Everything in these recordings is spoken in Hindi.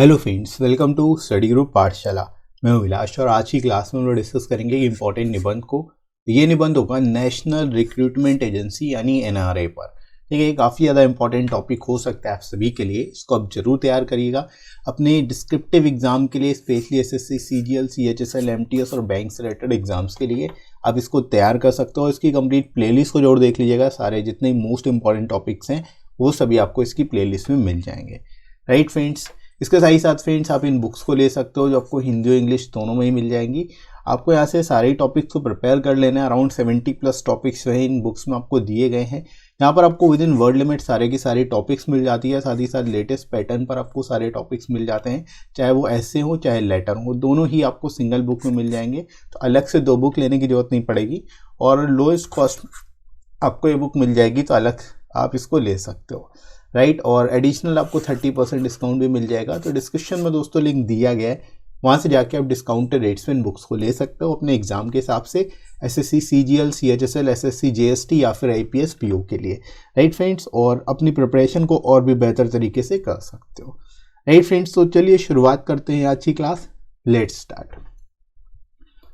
Hello friends, welcome to study group Pathshala. मैं हूं विलास और आज की क्लास में हम लोग डिस्कस करेंगे एक इंपॉर्टेंट निबंध को। ये निबंध होगा नेशनल रिक्रूटमेंट एजेंसी यानी एनआरए पर। ठीक है, काफ़ी ज़्यादा इंपॉर्टेंट टॉपिक हो सकता है आप सभी के लिए। इसको आप जरूर तैयार करिएगा अपने डिस्क्रिप्टिव एग्जाम के लिए, specially SSC, CGL, CHSL, MTS और बैंक से रिलेटेड एग्जाम्स के लिए आप इसको तैयार कर सकते हो। इसकी कंप्लीट प्लेलिस्ट को जरूर देख लीजिएगा। सारे जितने मोस्ट इंपॉर्टेंट टॉपिक्स हैं वो सभी आपको इसकी प्लेलिस्ट में मिल जाएंगे। राइट फ्रेंड्स, इसके साथ ही साथ फ्रेंड्स आप इन बुक्स को ले सकते हो जो आपको हिंदी और इंग्लिश दोनों में ही मिल जाएंगी। आपको यहाँ से सारे टॉपिक्स को प्रिपेयर कर लेना है। अराउंड 70+ टॉपिक्स जो है इन बुक्स में आपको दिए गए हैं। यहाँ पर आपको विद इन वर्ड लिमिट सारे की सारी टॉपिक्स मिल जाती है। साथ ही साथ लेटेस्ट पैटर्न पर आपको सारे टॉपिक्स मिल जाते हैं, चाहे वो ऐसे हो चाहे लेटर हो, दोनों ही आपको सिंगल बुक में मिल जाएंगे। तो अलग से 2 बुक लेने की जरूरत नहीं पड़ेगी और लोएस्ट कॉस्ट आपको ये बुक मिल जाएगी, तो अलग आप इसको ले सकते हो। राइट, और एडिशनल आपको 30% डिस्काउंट भी मिल जाएगा। तो डिस्क्रिप्शन में दोस्तों लिंक दिया गया है, वहाँ से जाके आप डिस्काउंटेड रेट्स में इन बुक्स को ले सकते हो अपने एग्जाम के हिसाब से, SSC, CGL, CHSL, SSC, JST या फिर आईपीएस, पीओ के लिए। राइट फ्रेंड्स, और अपनी प्रिपरेशन को और भी बेहतर तरीके से कर सकते हो। राइट फ्रेंड्स, तो चलिए शुरुआत करते हैं आज की क्लास। Let's start.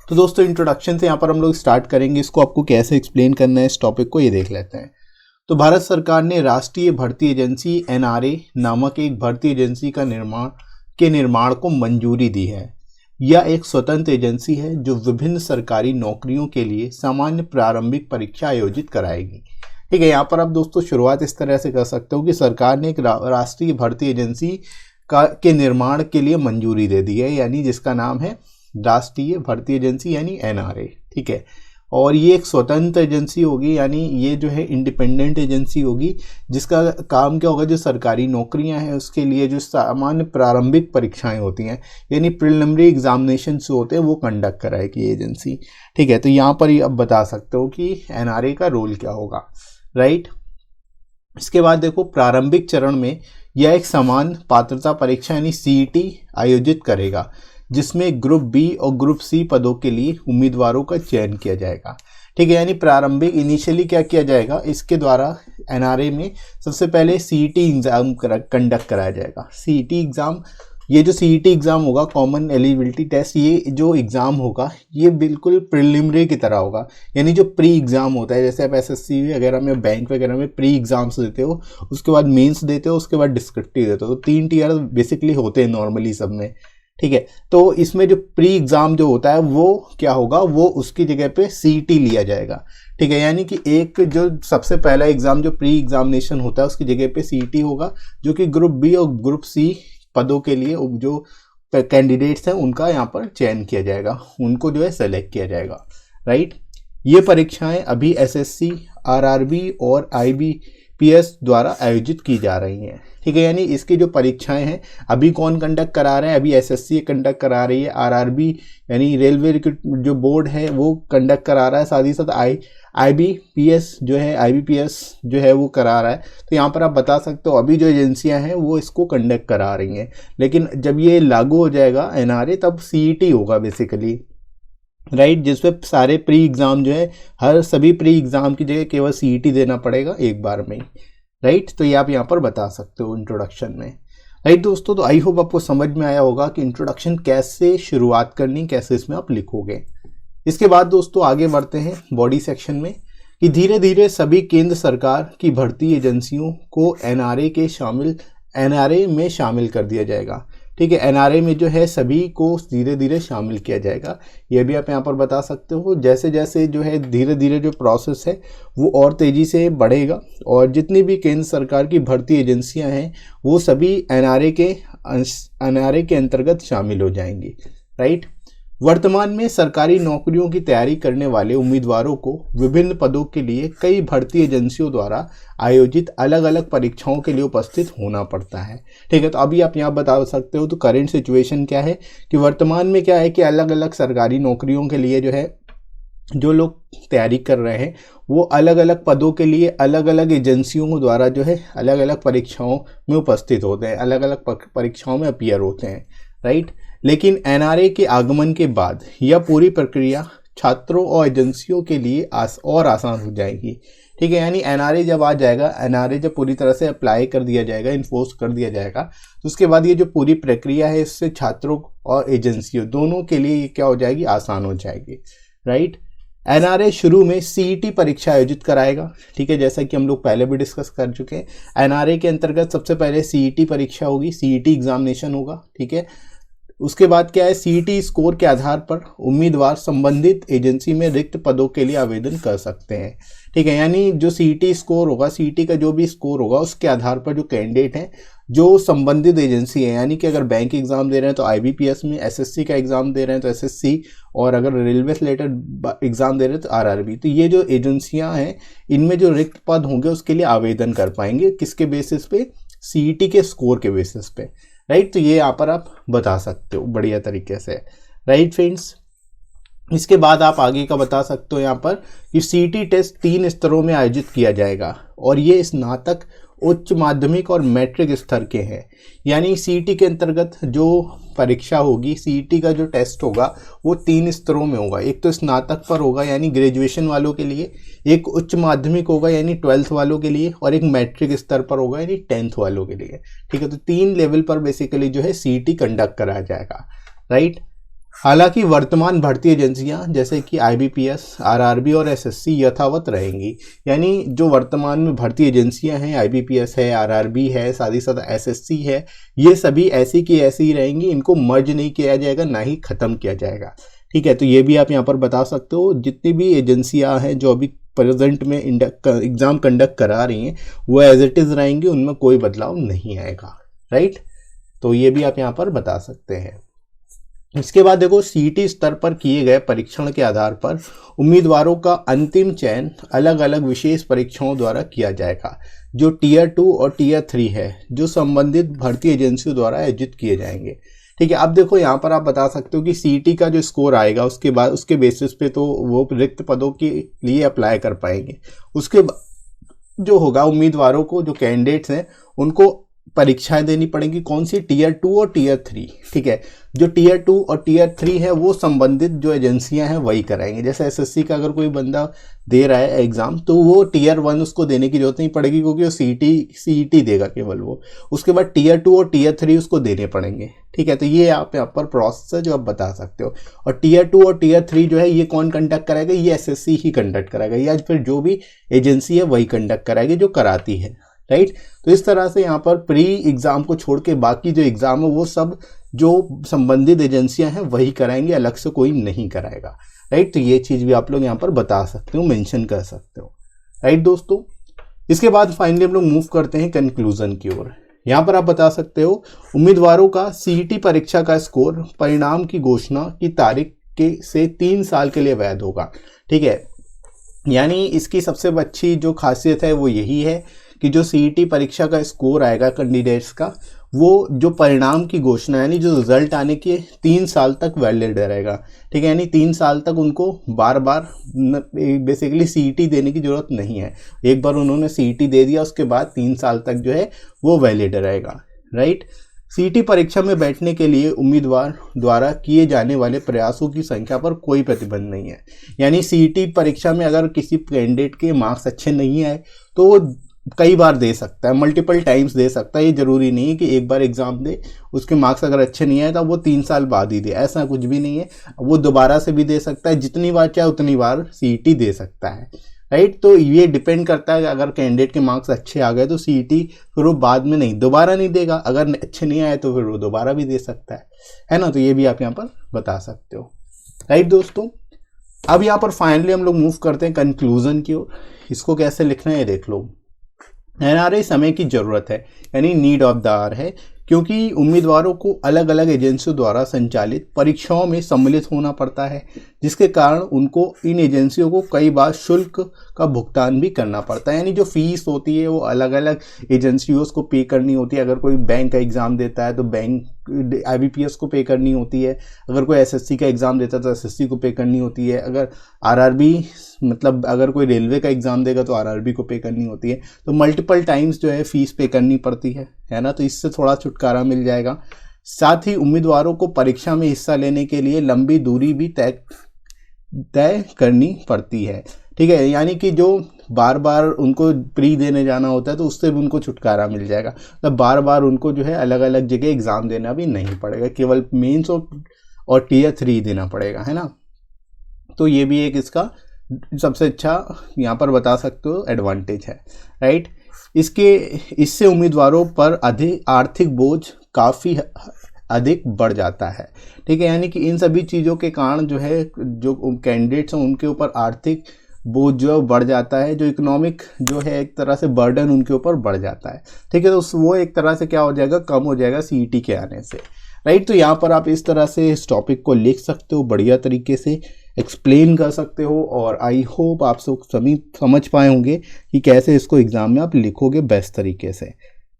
तो दोस्तों इंट्रोडक्शन से यहाँ पर हम लोग स्टार्ट करेंगे। इसको आपको कैसे एक्सप्लेन करना है इस टॉपिक को, ये देख लेते हैं। तो भारत सरकार ने राष्ट्रीय भर्ती एजेंसी एनआरए नामक एक भर्ती एजेंसी का निर्माण को मंजूरी दी है। यह एक स्वतंत्र एजेंसी है जो विभिन्न सरकारी नौकरियों के लिए सामान्य प्रारंभिक परीक्षा आयोजित कराएगी। ठीक है, यहाँ पर आप दोस्तों शुरुआत इस तरह से कर सकते हो कि सरकार ने एक राष्ट्रीय भर्ती एजेंसी के निर्माण के लिए मंजूरी दे दी है, यानी जिसका नाम है राष्ट्रीय भर्ती एजेंसी यानी एनआरए। ठीक है, और ये एक स्वतंत्र एजेंसी होगी, यानी ये जो है इंडिपेंडेंट एजेंसी होगी, जिसका काम क्या होगा, जो सरकारी नौकरियां हैं उसके लिए जो सामान्य प्रारंभिक परीक्षाएं होती हैं यानी प्रिलिमिनरी एग्जामिनेशन जो होते हैं वो कंडक्ट कराएगी ये एजेंसी। ठीक है, तो यहाँ पर अब बता सकते हो कि एनआरए का रोल क्या होगा। राइट, इसके बाद देखो प्रारंभिक चरण में यह एक समान पात्रता परीक्षा यानी सीईटी आयोजित करेगा, जिसमें ग्रुप बी और ग्रुप सी पदों के लिए उम्मीदवारों का चयन किया जाएगा। ठीक है, यानी प्रारंभिक इनिशियली क्या किया जाएगा, इसके द्वारा एनआरए में सबसे पहले सीईटी एग्जाम कंडक्ट कराया जाएगा। सीईटी एग्जाम, ये जो सीईटी एग्जाम होगा, कॉमन एलिजिबिलिटी टेस्ट, ये जो एग्जाम होगा ये बिल्कुल प्रिलिमिनरी की तरह होगा, यानी जो प्री एग्जाम होता है, जैसे आप एसएससी वगैरह में, बैंक वगैरह में प्री एग्जाम्स देते हो, उसके बाद मेंस देते हो, उसके बाद डिस्क्रिप्टिव देते हो। तो 3 टीयर बेसिकली होते हैं नॉर्मली सब में। ठीक है, तो इसमें जो प्री एग्जाम जो होता है वो क्या होगा, वो उसकी जगह पे सीईटी लिया जाएगा। ठीक है, यानी कि एक जो सबसे पहला एग्जाम जो प्री एग्जामिनेशन होता है उसकी जगह पे सीईटी होगा, जो कि ग्रुप बी और ग्रुप सी पदों के लिए जो कैंडिडेट्स हैं उनका यहाँ पर चयन किया जाएगा, उनको जो है सेलेक्ट किया जाएगा। राइट, ये परीक्षाएं अभी एसएससी, आरआरबी और आईबीपीएस द्वारा आयोजित की जा रही हैं। ठीक है, यानी इसकी जो परीक्षाएं हैं अभी कौन कंडक्ट करा रहे हैं, अभी एसएससी कंडक्ट करा रही है, आरआरबी यानी रेलवे जो बोर्ड है वो कंडक्ट करा रहा है, साथ ही साथ आईबीपीएस जो है वो करा रहा है। तो यहाँ पर आप बता सकते हो अभी जो एजेंसियां हैं वो इसको कंडक्ट करा रही हैं, लेकिन जब ये लागू हो जाएगा एनआरए तब सीईटी होगा बेसिकली। राइट, जिसमें सारे प्री एग्जाम जो है सभी प्री एग्जाम की जगह केवल सीईटी देना पड़ेगा एक बार में। राइट, तो ये आप यहाँ पर बता सकते हो इंट्रोडक्शन में। राइट दोस्तों, तो आई होप आपको समझ में आया होगा कि इंट्रोडक्शन कैसे शुरुआत करनी, कैसे इसमें आप लिखोगे। इसके बाद दोस्तों आगे बढ़ते हैं बॉडी सेक्शन में, कि धीरे धीरे सभी केंद्र सरकार की भर्ती एजेंसियों को एनआरए में शामिल कर दिया जाएगा। ठीक है, एनआरए में जो है सभी को धीरे धीरे शामिल किया जाएगा, यह भी आप यहाँ पर बता सकते हो। जैसे जैसे जो है धीरे धीरे जो प्रोसेस है वो और तेज़ी से बढ़ेगा, और जितनी भी केंद्र सरकार की भर्ती एजेंसियां हैं वो सभी एनआरए के अंतर्गत शामिल हो जाएंगी। राइट, वर्तमान में सरकारी नौकरियों की तैयारी करने वाले उम्मीदवारों को विभिन्न पदों के लिए कई भर्ती एजेंसियों द्वारा आयोजित अलग अलग परीक्षाओं के लिए उपस्थित होना पड़ता है। ठीक है, तो अभी आप यहाँ बता सकते हो तो करंट सिचुएशन क्या है कि वर्तमान में क्या है कि अलग अलग सरकारी नौकरियों के लिए जो है जो लोग तैयारी कर रहे हैं वो अलग अलग पदों के लिए अलग अलग एजेंसियों द्वारा जो है अलग अलग परीक्षाओं में उपस्थित होते हैं, अलग अलग परीक्षाओं में अपीयर होते हैं। राइट, लेकिन एनआरए के आगमन के बाद यह पूरी प्रक्रिया छात्रों और एजेंसियों के लिए और आसान हो जाएगी। ठीक है। यानी एनआरए जब आ जाएगा, एनआरए जब पूरी तरह से अप्लाई कर दिया जाएगा, इन्फोर्स कर दिया जाएगा, तो उसके बाद ये जो पूरी प्रक्रिया है इससे छात्रों और एजेंसियों दोनों के लिए ये क्या हो जाएगी, आसान हो जाएगी, राइट। एनआरए शुरू में सीईटी परीक्षा आयोजित कराएगा, ठीक है, जैसा कि हम लोग पहले भी डिस्कस कर चुके हैं। एनआरए के अंतर्गत सबसे पहले सीईटी परीक्षा होगी, सीईटी एग्जामिनेशन होगा, ठीक है। उसके बाद क्या है, सीईटी स्कोर के आधार पर उम्मीदवार संबंधित एजेंसी में रिक्त पदों के लिए आवेदन कर सकते हैं, ठीक है। यानी जो सीईटी स्कोर होगा, सीईटी का जो भी स्कोर होगा उसके आधार पर जो कैंडिडेट हैं, जो संबंधित एजेंसी है, यानी कि अगर बैंक एग्जाम दे रहे हैं तो आईबीपीएस में, एसएससी का एग्जाम दे रहे हैं तो एसएससी, और अगर रेलवे रिलेटेड एग्जाम दे रहे हैं तो आरआरबी, तो ये जो एजेंसियां हैं इनमें जो रिक्त पद होंगे उसके लिए आवेदन कर पाएंगे, किसके बेसिस पे, सीईटी के स्कोर के बेसिस पे, राइट। तो ये यहाँ पर आप बता सकते हो बढ़िया तरीके से, राइट फ्रेंड्स। इसके बाद आप आगे का बता सकते हो यहाँ पर कि सीईटी टेस्ट 3 स्तरों में आयोजित किया जाएगा और ये स्नातक, उच्च माध्यमिक और मैट्रिक स्तर के हैं। यानी सीईटी के अंतर्गत जो परीक्षा होगी, सीईटी का जो टेस्ट होगा वो 3 स्तरों में होगा। एक तो स्नातक पर होगा यानी ग्रेजुएशन वालों के लिए, एक उच्च माध्यमिक होगा यानी 12th वालों के लिए, और एक मैट्रिक स्तर पर होगा यानी 10th वालों के लिए, ठीक है। तो 3 लेवल पर बेसिकली जो है सीईटी कंडक्ट कराया जाएगा, राइट। हालांकि वर्तमान भर्ती एजेंसियां जैसे कि आईबीपीएस, आरआरबी और एसएससी यथावत रहेंगी। यानी जो वर्तमान में भर्ती एजेंसियां हैं, आईबीपीएस है, आरआरबी है, साथ ही साथ एसएससी है, ये सभी ऐसी की ऐसी ही रहेंगी, इनको मर्ज नहीं किया जाएगा, ना ही खत्म किया जाएगा, ठीक है। तो ये भी आप यहाँ पर बता सकते हो। जितनी भी एजेंसियां हैं जो अभी प्रेजेंट में एग्जाम कंडक्ट करा रही हैं वो एज इट इज रहेंगी, उनमें कोई बदलाव नहीं आएगा, राइट। तो ये भी आप यहाँ पर बता सकते हैं। इसके बाद देखो, सीईटी स्तर पर किए गए परीक्षण के आधार पर उम्मीदवारों का अंतिम चयन अलग अलग विशेष परीक्षाओं द्वारा किया जाएगा, जो टीयर 2 और टीयर 3 है, जो संबंधित भर्ती एजेंसियों द्वारा आयोजित किए जाएंगे, ठीक है। अब देखो यहाँ पर आप बता सकते हो कि सीईटी का जो स्कोर आएगा उसके बाद उसके बेसिस पे तो वो रिक्त पदों के लिए अप्लाई कर पाएंगे। उसके बाद जो होगा, उम्मीदवारों को, जो कैंडिडेट्स हैं उनको परीक्षाएं देनी पड़ेंगी, कौन सी, टीयर 2 और टीयर 3, ठीक है। जो टीयर 2 और टीयर 3 है वो संबंधित जो एजेंसियां हैं वही कराएंगे। जैसे एसएससी का अगर कोई बंदा दे रहा है एग्जाम तो वो टीयर 1 उसको देने की जरूरत नहीं पड़ेगी, क्योंकि वो सीईटी देगा केवल वो। उसके बाद टीयर 2 और टीयर 3 उसको देने पड़ेंगे, ठीक है। तो ये आप यहाँ पर प्रोसेस है जो आप बता सकते हो। और टीयर 2 और टीयर 3 जो है ये कौन कंडक्ट कराएगा, ये एसएससी ही कंडक्ट कराएगा, या फिर जो भी एजेंसी है वही कंडक्ट कराएगी जो कराती है, राइट। तो इस तरह से यहाँ पर प्री एग्जाम को छोड़ के बाकी जो एग्जाम है वो सब जो संबंधित एजेंसियां हैं वही कराएंगे, अलग से कोई नहीं कराएगा, राइट। तो ये चीज भी आप लोग यहाँ पर बता सकते हो, मेंशन कर सकते हो, राइट दोस्तों। इसके बाद फाइनली हम लोग मूव करते हैं कंक्लूजन की ओर। यहाँ पर आप बता सकते हो, उम्मीदवारों का सीईटी परीक्षा का स्कोर परिणाम की घोषणा की तारीख से 3 साल के लिए वैध होगा, ठीक है। यानी इसकी सबसे अच्छी जो खासियत है वो यही है कि जो सीईटी परीक्षा का स्कोर आएगा कैंडिडेट्स का, वो जो परिणाम की घोषणा यानी जो रिजल्ट आने के 3 साल तक वैलिड रहेगा, ठीक है। यानी 3 साल तक उनको बार बार बेसिकली सीईटी देने की जरूरत नहीं है। एक बार उन्होंने सीईटी दे दिया उसके बाद 3 साल तक जो है वो वैलिड रहेगा, राइट। सीईटी परीक्षा में बैठने के लिए उम्मीदवार द्वारा किए जाने वाले प्रयासों की संख्या पर कोई प्रतिबंध नहीं है। यानी सीईटी परीक्षा में अगर किसी कैंडिडेट के मार्क्स अच्छे नहीं आए तो वो कई बार दे सकता है, मल्टीपल टाइम्स दे सकता है। ये जरूरी नहीं है कि एक बार एग्जाम दे, उसके मार्क्स अगर अच्छे नहीं आए तो वो 3 साल बाद ही दे, ऐसा कुछ भी नहीं है। वो दोबारा से भी दे सकता है, जितनी बार चाहे उतनी बार सीईटी दे सकता है, राइट। तो ये डिपेंड करता है कि अगर कैंडिडेट के मार्क्स अच्छे आ गए तो सीईटी फिर वो बाद में नहीं, दोबारा नहीं देगा, अगर अच्छे नहीं आए तो फिर वो दोबारा भी दे सकता है ना। तो ये भी आप यहाँ पर बता सकते हो, राइट दोस्तों। अब यहाँ पर फाइनली हम लोग मूव करते हैं कंक्लूजन की ओर। इसको कैसे लिखना है ये देख लो। एनआरए समय की जरूरत है, यानी नीड ऑफ द आवर है, क्योंकि उम्मीदवारों को अलग अलग एजेंसियों द्वारा संचालित परीक्षाओं में सम्मिलित होना पड़ता है, जिसके कारण उनको इन एजेंसियों को कई बार शुल्क का भुगतान भी करना पड़ता है। यानी जो फीस होती है वो अलग अलग एजेंसियों को पे करनी होती है। अगर कोई बैंक का एग्जाम देता है तो बैंक आईबीपीएस को पे करनी होती है, अगर कोई एसएससी का एग्जाम देता है तो एसएससी को पे करनी होती है, अगर आरआरबी मतलब अगर कोई रेलवे का एग्जाम देगा तो आरआरबी को पे करनी होती है। तो मल्टीपल टाइम्स जो है फीस पे करनी पड़ती है ना। तो इससे थोड़ा छुटकारा मिल जाएगा। साथ ही उम्मीदवारों को परीक्षा में हिस्सा लेने के लिए लंबी दूरी भी तय करनी पड़ती है, ठीक है। यानी कि जो बार बार उनको प्री देने जाना होता है तो उससे भी उनको छुटकारा मिल जाएगा। तो बार बार उनको जो है अलग अलग जगह एग्ज़ाम देना भी नहीं पड़ेगा, केवल मेंस और टियर 3 देना पड़ेगा, है ना। तो ये भी एक इसका सबसे अच्छा यहाँ पर बता सकते हो एडवांटेज है, राइट। इससे उम्मीदवारों पर अधिक आर्थिक बोझ काफ़ी अधिक बढ़ जाता है, ठीक है। यानी कि इन सभी चीज़ों के कारण जो है जो कैंडिडेट्स हैं उनके ऊपर आर्थिक बोझ जो बढ़ जाता है, जो इकोनॉमिक जो है एक तरह से बर्डन उनके ऊपर बढ़ जाता है, ठीक है। तो वो एक तरह से क्या हो जाएगा, कम हो जाएगा सीईटी के आने से, राइट। तो यहाँ पर आप इस तरह से इस टॉपिक को लिख सकते हो, बढ़िया तरीके से एक्सप्लेन कर सकते हो, और आई होप आप सब सभी समझ पाए होंगे कि कैसे इसको एग्ज़ाम में आप लिखोगे बेस्ट तरीके से,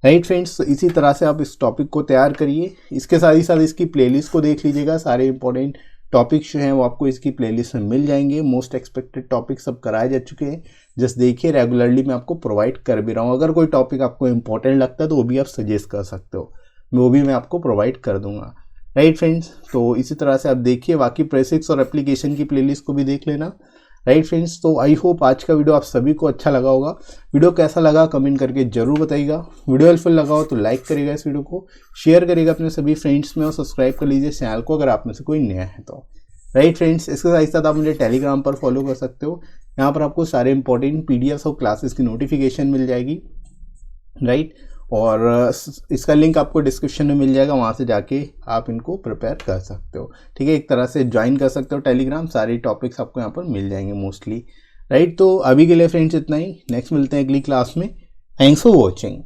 राइट फ्रेंड्स। इसी तरह से आप इस टॉपिक को तैयार करिए। इसके साथ ही साथ इसकी प्लेलिस्ट को देख लीजिएगा, सारे इंपॉर्टेंट टॉपिक्स जो हैं वो आपको इसकी प्लेलिस्ट में मिल जाएंगे। मोस्ट एक्सपेक्टेड टॉपिक सब कराए जा चुके हैं, जस्ट देखिए रेगुलरली मैं आपको प्रोवाइड कर भी रहा हूँ। अगर कोई टॉपिक आपको इंपॉर्टेंट लगता है तो वो भी आप सजेस्ट कर सकते हो, वो भी मैं आपको प्रोवाइड कर दूंगा, राइट फ्रेंड्स। तो इसी तरह से आप देखिए, बाकी प्रेसिक्स और एप्लीकेशन की प्लेलिस्ट को भी देख लेना, राइट फ्रेंड्स। तो आई होप आज का वीडियो आप सभी को अच्छा लगा होगा। वीडियो कैसा लगा कमेंट करके जरूर बताइएगा। वीडियो हेल्पफुल लगा हो तो लाइक करिएगा, इस वीडियो को शेयर करिएगा अपने सभी फ्रेंड्स में, और सब्सक्राइब कर लीजिए चैनल को अगर आप में से कोई नया है तो, राइट फ्रेंड्स। इसके साथ साथ आप मुझे टेलीग्राम पर फॉलो कर सकते हो, यहाँ पर आपको सारे इंपॉर्टेंट पीडीएफ और क्लासेस की नोटिफिकेशन मिल जाएगी, राइट। और इसका लिंक आपको डिस्क्रिप्शन में मिल जाएगा, वहाँ से जाके आप इनको प्रिपेयर कर सकते हो, ठीक है। एक तरह से ज्वाइन कर सकते हो टेलीग्राम, सारे टॉपिक्स आपको यहाँ पर मिल जाएंगे मोस्टली, राइट। तो अभी के लिए फ्रेंड्स इतना ही, नेक्स्ट मिलते हैं अगली क्लास में। Thanks for watching.